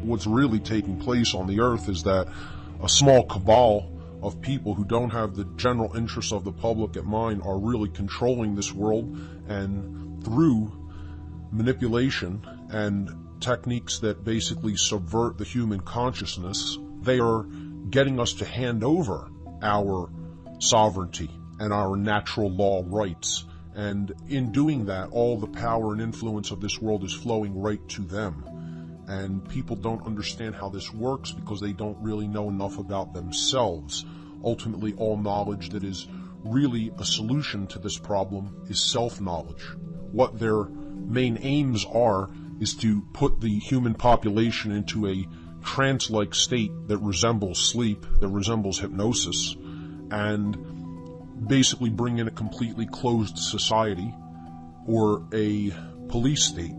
what's really taking place on the earth is that a small cabal of people who don't have the general interests of the public at mind are really controlling this world, and through manipulation and techniques that basically subvert the human consciousness, they are getting us to hand over our sovereignty and our natural law rights. And in doing that, all the power and influence of this world is flowing right to them. And people don't understand how this works because they don't really know enough about themselves. Ultimately, all knowledge that is really a solution to this problem is self-knowledge. What their main aims are is to put the human population into a trance-like state that resembles sleep, that resembles hypnosis, and basically bring in a completely closed society or a police state.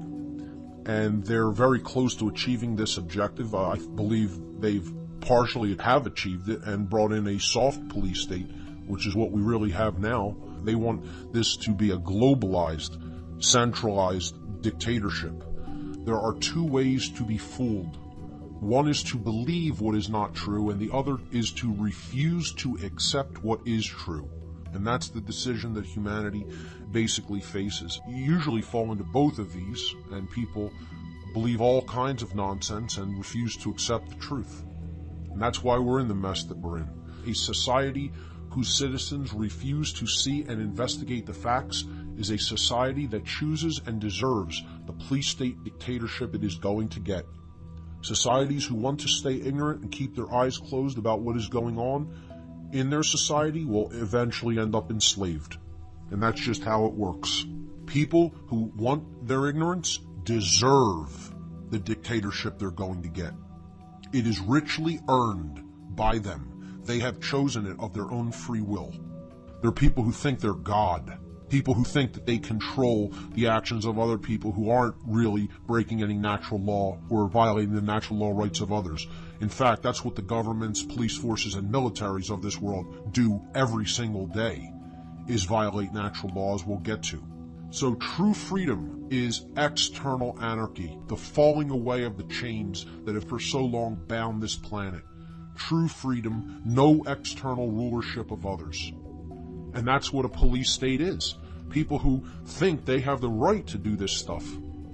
And they're very close to achieving this objective. I believe they've partially have achieved it and brought in a soft police state, which is what we really have now. They want this to be a globalized, centralized dictatorship. There are two ways to be fooled. One is to believe what is not true, and the other is to refuse to accept what is true. And that's the decision that humanity basically faces. You usually fall into both of these, and people believe all kinds of nonsense and refuse to accept the truth. And that's why we're in the mess that we're in. A society whose citizens refuse to see and investigate the facts is a society that chooses and deserves the police state dictatorship it is going to get. Societies who want to stay ignorant and keep their eyes closed about what is going on in their society will eventually end up enslaved. And that's just how it works. People who want their ignorance deserve the dictatorship they're going to get. It is richly earned by them. They have chosen it of their own free will. They're people who think they're God. People who think that they control the actions of other people who aren't really breaking any natural law or violating the natural law rights of others. In fact, that's what the governments, police forces, and militaries of this world do every single day, is violate natural laws we'll get to. So true freedom is external anarchy, the falling away of the chains that have for so long bound this planet. True freedom, no external rulership of others. And that's what a police state is. People who think they have the right to do this stuff,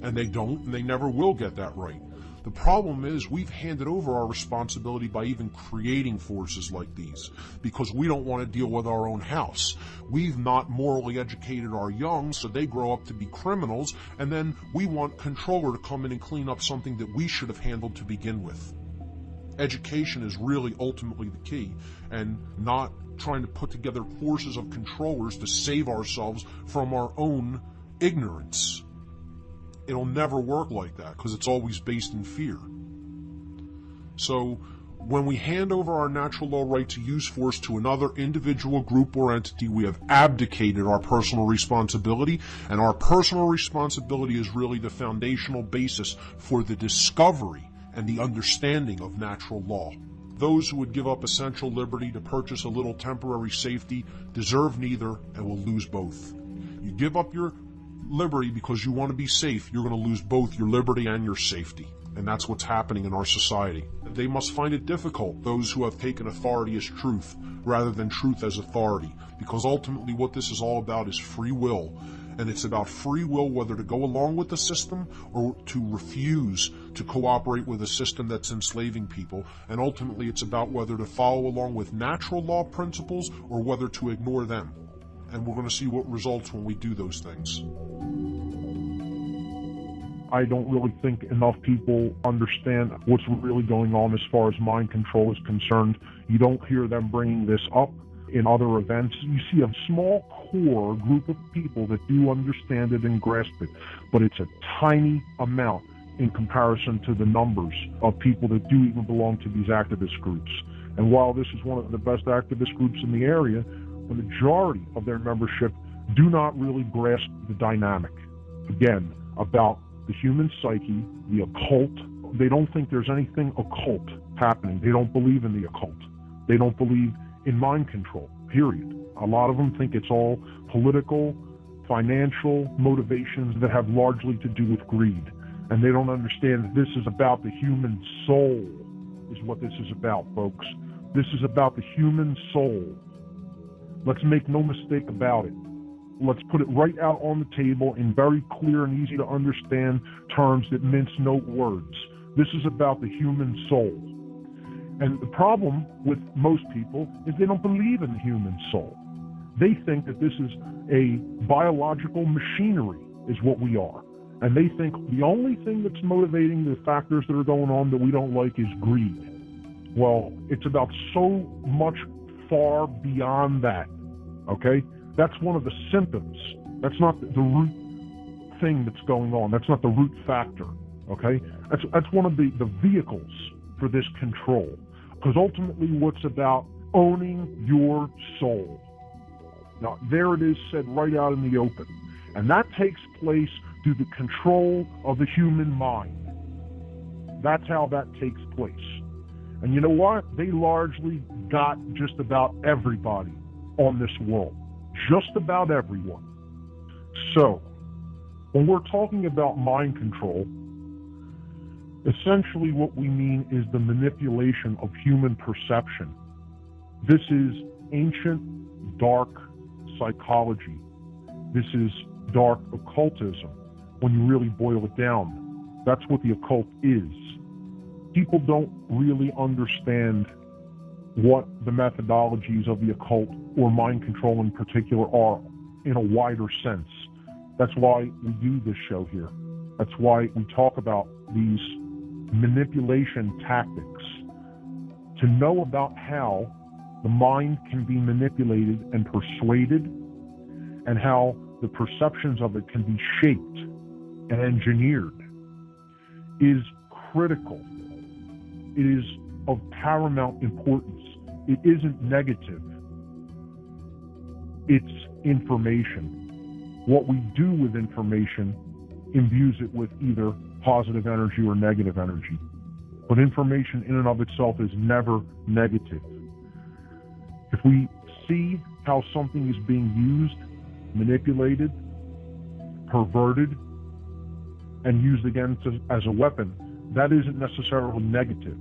and they don't, and they never will get that right. The problem is we've handed over our responsibility by even creating forces like these because we don't want to deal with our own house. We've not morally educated our young, so they grow up to be criminals, and then we want controller to come in and clean up something that we should have handled to begin with. Education is really ultimately the key, and not trying to put together forces of controllers to save ourselves from our own ignorance. It'll never work like that because it's always based in fear. So when we hand over our natural law right to use force to another individual, group, or entity, we have abdicated our personal responsibility, and our personal responsibility is really the foundational basis for the discovery and the understanding of natural law. Those who would give up essential liberty to purchase a little temporary safety deserve neither and will lose both. You give up your liberty because you want to be safe, you're going to lose both your liberty and your safety. And that's what's happening in our society. They must find it difficult, those who have taken authority as truth rather than truth as authority, because ultimately what this is all about is free will. And it's about free will whether to go along with the system or to refuse to cooperate with a system that's enslaving people. And ultimately it's about whether to follow along with natural law principles or whether to ignore them. And we're going to see what results when we do those things. I don't really think enough people understand what's really going on as far as mind control is concerned. You don't hear them bringing this up in other events. You see a small core group of people that do understand it and grasp it, but it's a tiny amount in comparison to the numbers of people that do even belong to these activist groups. And while this is one of the best activist groups in the area, the majority of their membership do not really grasp the dynamic, again, about the human psyche, the occult. They don't think there's anything occult happening. They don't believe in the occult. They don't believe in mind control, period. A lot of them think it's all political, financial motivations that have largely to do with greed. And they don't understand that this is about the human soul, is what this is about, folks. This is about the human soul. Let's make no mistake about it. Let's put it right out on the table in very clear and easy to understand terms that mince no words. This is about the human soul. And the problem with most people is they don't believe in the human soul. They think that this is a biological machinery, is what we are. And they think the only thing that's motivating the factors that are going on that we don't like is greed. Well, it's about so much far beyond that, okay? That's one of the symptoms. That's not the root thing that's going on. That's not the root factor, okay? That's one of the vehicles for this control. Because ultimately what's about owning your soul. Now, there it is said right out in the open. And that takes place through the control of the human mind. That's how that takes place. And you know what? They largely got just about everybody on this world. Just about everyone. So, when we're talking about mind control, essentially what we mean is the manipulation of human perception. This is ancient, dark psychology. This is dark occultism. When you really boil it down, that's what the occult is. People don't really understand what the methodologies of the occult or mind control in particular are in a wider sense. That's why we do this show here. That's why we talk about these manipulation tactics. To know about how the mind can be manipulated and persuaded, and how the perceptions of it can be shaped and engineered, is critical. It is of paramount importance. It isn't negative. It's information. What we do with information imbues it with either positive energy or negative energy. But information in and of itself is never negative. If we see how something is being used, manipulated, perverted, and used again as a weapon, that isn't necessarily negative.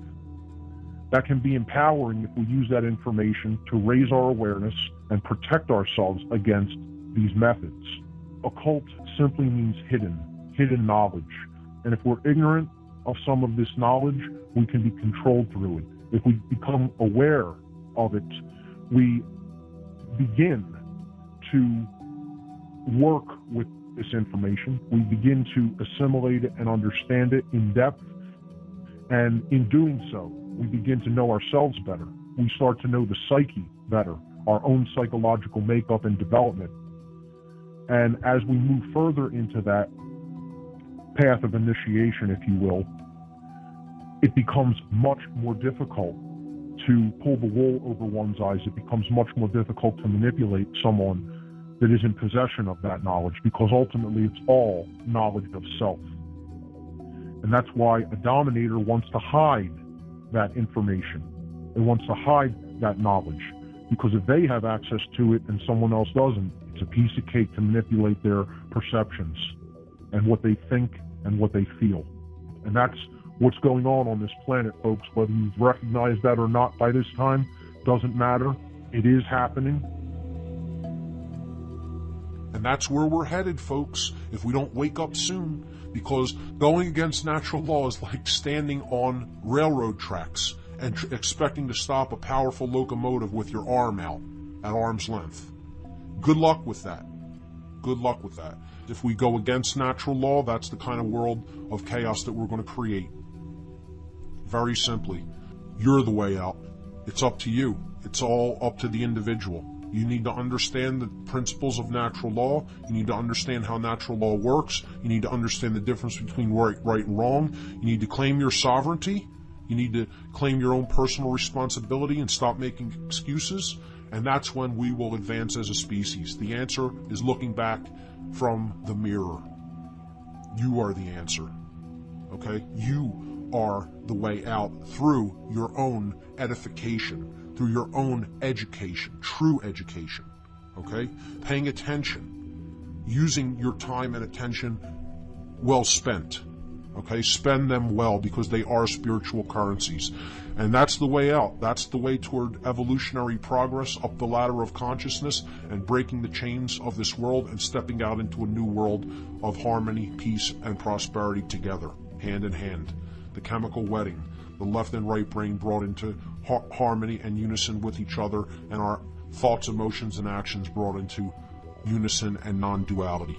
That can be empowering if we use that information to raise our awareness and protect ourselves against these methods. Occult simply means hidden knowledge. And if we're ignorant of some of this knowledge, we can be controlled through it. If we become aware of it, we begin to work with this information. We begin to assimilate it and understand it in depth. And in doing so, we begin to know ourselves better. We start to know the psyche better, our own psychological makeup and development. And as we move further into that path of initiation, if you will, it becomes much more difficult to pull the wool over one's eyes. It becomes much more difficult to manipulate someone that is in possession of that knowledge, because ultimately it's all knowledge of self. And that's why a dominator wants to hide that information. It wants to hide that knowledge, because if they have access to it and someone else doesn't, it's a piece of cake to manipulate their perceptions and what they think and what they feel. And that's what's going on this planet, folks. Whether you've recognized that or not by this time, doesn't matter. It is happening. And that's where we're headed, folks, if we don't wake up soon. Because going against natural law is like standing on railroad tracks and expecting to stop a powerful locomotive with your arm out at arm's length. Good luck with that. Good luck with that. If we go against natural law, that's the kind of world of chaos that we're going to create. Very simply, you're the way out. It's up to you. It's all up to the individual. You need to understand the principles of natural law. You need to understand how natural law works. You need to understand the difference between right and wrong. You need to claim your sovereignty. You need to claim your own personal responsibility and stop making excuses. And that's when we will advance as a species. The answer is looking back from the mirror. You are the answer. Okay? You are the way out through your own edification, through your own education, true education. Okay? Paying attention, using your time and attention well spent. Okay, spend them well, because they are spiritual currencies. And that's the way out. That's the way toward evolutionary progress up the ladder of consciousness and breaking the chains of this world and stepping out into a new world of harmony, peace, and prosperity together, hand in hand. The chemical wedding, the left and right brain brought into harmony and unison with each other, and our thoughts, emotions, and actions brought into unison and non-duality.